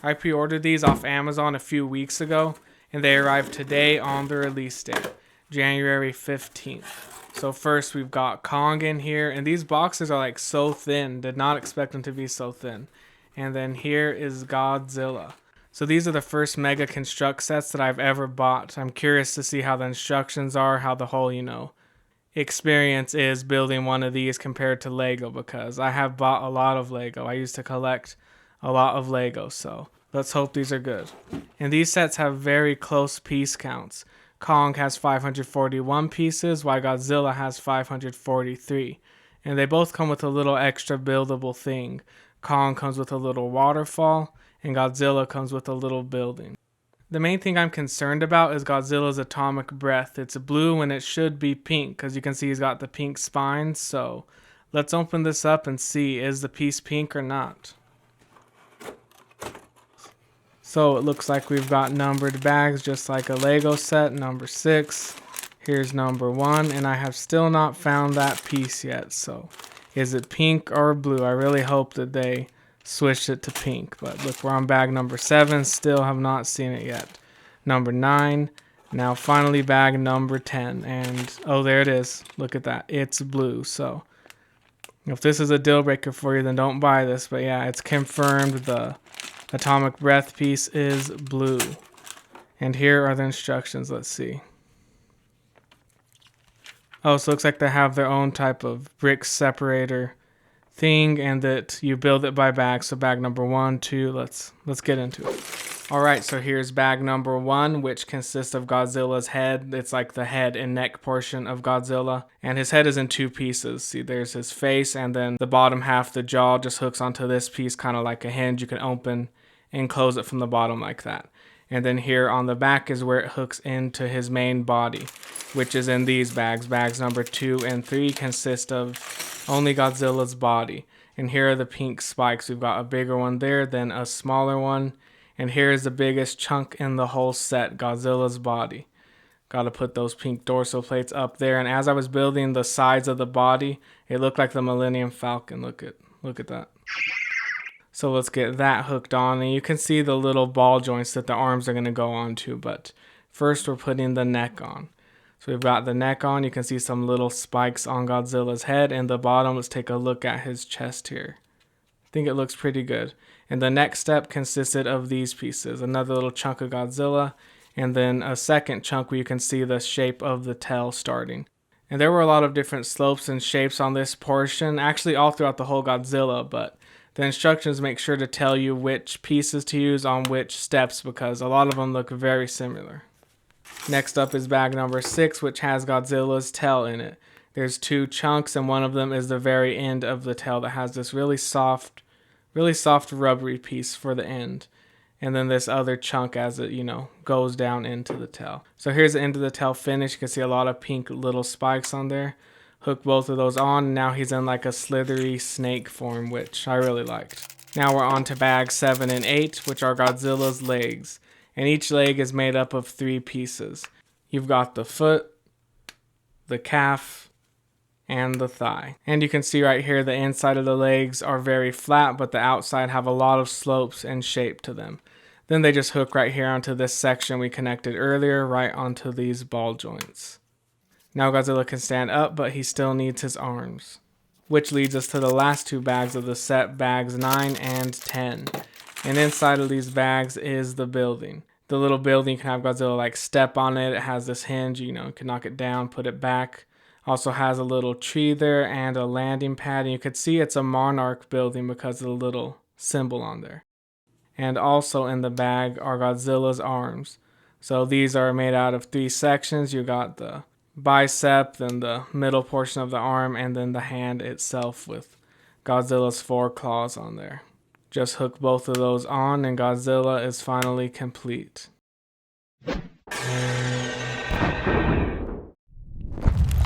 I pre-ordered these off Amazon a few weeks ago, and they arrived today on the release date, January 15th. So first we've got Kong in here, and these boxes are like so thin. Did not expect them to be so thin. And then here is Godzilla. So these are the first Mega Construct sets that I've ever bought. I'm curious to see how the instructions are, how the whole, experience is building one of these compared to Lego, because I have bought a lot of Lego. I used to collect a lot of Lego, so let's hope these are good. And these sets have very close piece counts. Kong has 541 pieces, while Godzilla has 543. And they both come with a little extra buildable thing. Kong comes with a little waterfall, and Godzilla comes with a little building. The main thing I'm concerned about is Godzilla's atomic breath. It's blue when it should be pink, because you can see he's got the pink spines. So let's open this up and see, is the piece pink or not? So it looks like we've got numbered bags just like a Lego set. Number 6. Here's number 1, and I have still not found that piece yet. So is it pink or blue? I really hope that they switched it to pink, but look, we're on bag number 7. Still have not seen it yet. Number 9. Now finally bag number 10, and oh, there it is. Look at that. It's blue. So if this is a deal breaker for you, then don't buy this. But yeah, it's confirmed the atomic breath piece is blue. And here are the instructions. Let's see. Oh, so it looks like they have their own type of brick separator thing, and that you build it by bag. So bag number 1, 2, let's get into it. All right, so here's bag number 1, which consists of Godzilla's head. It's like the head and neck portion of Godzilla, and his head is in 2 pieces. See, there's his face, and then the bottom half, the jaw, just hooks onto this piece, kind of like a hinge. You can open and close it from the bottom like that. And then here on the back is where it hooks into his main body, which is in these bags. Bags number 2 and 3 consist of only Godzilla's body. And here are the pink spikes. We've got a bigger one there, then a smaller one. And here's the biggest chunk in the whole set, Godzilla's body. Got to put those pink dorsal plates up there. And as I was building the sides of the body, it looked like the Millennium Falcon. Look at that. So let's get that hooked on, and you can see the little ball joints that the arms are going to go onto, but first we're putting the neck on. So we've got the neck on. You can see some little spikes on Godzilla's head, and the bottom, let's take a look at his chest here. I think it looks pretty good. And the next step consisted of these pieces, another little chunk of Godzilla, and then a second chunk where you can see the shape of the tail starting. And there were a lot of different slopes and shapes on this portion, actually all throughout the whole Godzilla, but the instructions make sure to tell you which pieces to use on which steps, because a lot of them look very similar. Next up is bag number 6, which has Godzilla's tail in it. There's 2 chunks, and one of them is the very end of the tail that has this really soft rubbery piece for the end. And then this other chunk as it, goes down into the tail. So here's the end of the tail finish. You can see a lot of pink little spikes on there. Hook both of those on, and now he's in like a slithery snake form, which I really liked. Now we're on to bags 7 and 8, which are Godzilla's legs. And each leg is made up of 3 pieces. You've got the foot, the calf, and the thigh. And you can see right here the inside of the legs are very flat, but the outside have a lot of slopes and shape to them. Then they just hook right here onto this section we connected earlier, right onto these ball joints. Now Godzilla can stand up, but he still needs his arms. Which leads us to the last 2 bags of the set, bags 9 and 10. And inside of these bags is the building. The little building, you can have Godzilla like step on it. It has this hinge, you can knock it down, put it back. Also has a little tree there and a landing pad. And you could see it's a Monarch building because of the little symbol on there. And also in the bag are Godzilla's arms. So these are made out of 3 sections. You got the bicep, then the middle portion of the arm, and then the hand itself with Godzilla's 4 claws on there. Just hook both of those on, and Godzilla is finally complete.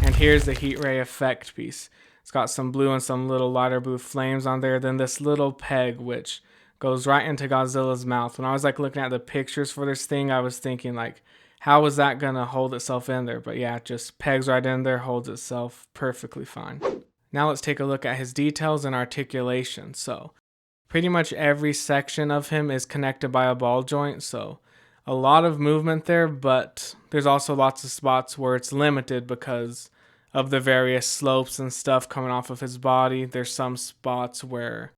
And here's the heat ray effect piece. It's got some blue and some little lighter blue flames on there. Then this little peg, which goes right into Godzilla's mouth. When I was looking at the pictures for this thing, I was thinking how is that gonna hold itself in there? But yeah, it just pegs right in there, holds itself perfectly fine. Now let's take a look at his details and articulation. So Pretty much every section of him is connected by a ball joint, so a lot of movement there, but there's also lots of spots where it's limited because of the various slopes and stuff coming off of his body. There's some spots where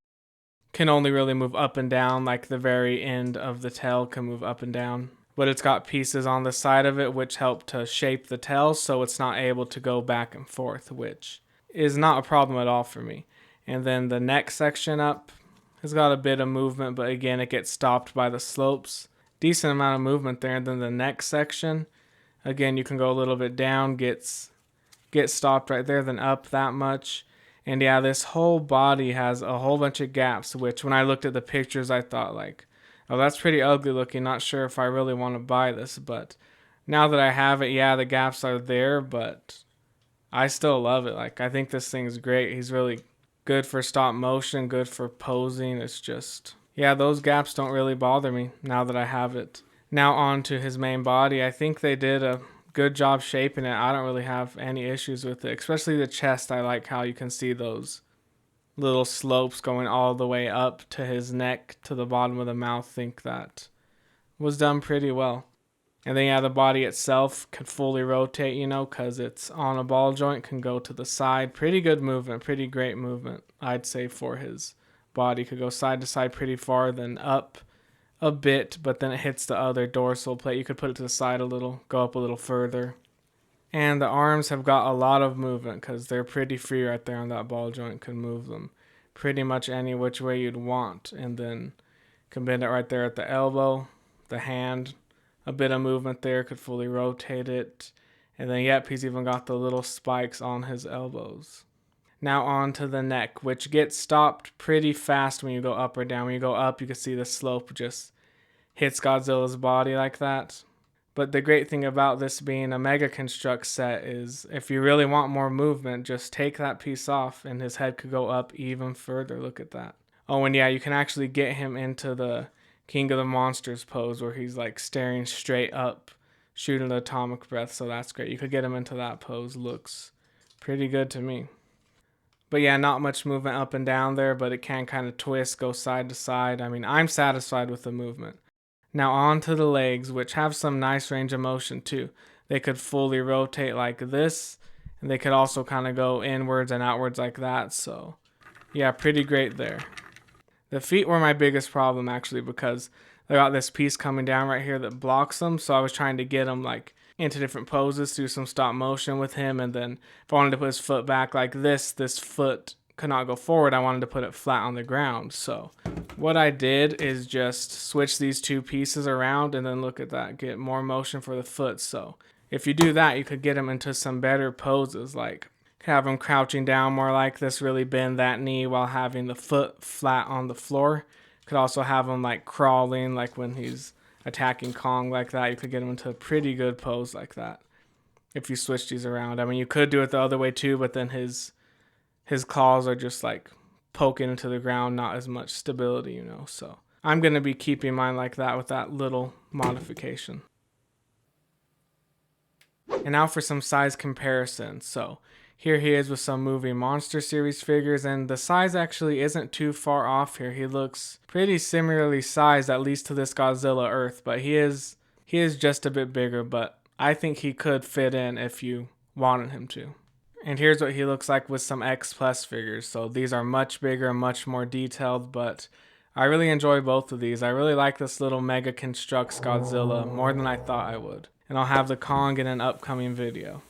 can only really move up and down, like the very end of the tail can move up and down. But it's got pieces on the side of it which help to shape the tail so it's not able to go back and forth, which is not a problem at all for me. And then the neck section up has got a bit of movement, but again, it gets stopped by the slopes. Decent amount of movement there. And then the neck section, again, you can go a little bit down, gets stopped right there, then up that much. And yeah, this whole body has a whole bunch of gaps, which when I looked at the pictures, I thought like, oh, that's pretty ugly looking. Not sure if I really want to buy this, but now that I have it, yeah, the gaps are there, but I still love it. Like, I think this thing's great. He's really good for stop motion, good for posing. It's just, yeah, those gaps don't really bother me now that I have it. Now on to his main body. I think they did a good job shaping it. I don't really have any issues with it, especially the chest. I like how you can see those little slopes going all the way up to his neck to the bottom of the mouth. Think that was done pretty well. And then yeah, the body itself can fully rotate, you know, because it's on a ball joint, can go to the side. Pretty good movement, pretty great movement, I'd say, for his body. Could go side to side pretty far, then up a bit, but then it hits the other dorsal plate. You could put it to the side a little, go up a little further. And the arms have got a lot of movement because they're pretty free right there on that ball joint. Can move them pretty much any which way you'd want. And then can bend it right there at the elbow, the hand, a bit of movement there, could fully rotate it. And then yep, he's even got the little spikes on his elbows. Now on to the neck, which gets stopped pretty fast when you go up or down. When you go up, you can see the slope just hits Godzilla's body like that. But the great thing about this being a Mega Construx set is if you really want more movement, just take that piece off and his head could go up even further. Look at that. Oh, and yeah, you can actually get him into the King of the Monsters pose where he's like staring straight up, shooting the atomic breath. So that's great. You could get him into that pose. Looks pretty good to me. But yeah, not much movement up and down there, but it can kind of twist, go side to side. I mean, I'm satisfied with the movement. Now on to the legs, which have some nice range of motion too. They could fully rotate like this, and they could also kind of go inwards and outwards like that. So yeah, pretty great there. The feet were my biggest problem actually because they got this piece coming down right here that blocks them. So I was trying to get them like into different poses, do some stop motion with him. And then if I wanted to put his foot back like this foot could not go forward. I wanted to put it flat on the ground. So what I did is just switch these two pieces around and then look at that, get more motion for the foot. So if you do that, you could get him into some better poses, like have him crouching down more like this, really bend that knee while having the foot flat on the floor. Could also have him like crawling, like when he's attacking Kong like that. You could get him into a pretty good pose like that if you switch these around. I mean, you could do it the other way too, but then his claws are just like poking into the ground, not as much stability, you know. So I'm going to be keeping mine like that with that little modification. And now for some size comparison. So here he is with some moving Monster Series figures, and the size actually isn't too far off here. He looks pretty similarly sized, at least to this Godzilla Earth, but he is just a bit bigger, but I think he could fit in if you wanted him to. And here's what he looks like with some X Plus figures. So these are much bigger, much more detailed, but I really enjoy both of these. I really like this little Mega Construx Godzilla more than I thought I would. And I'll have the Kong in an upcoming video.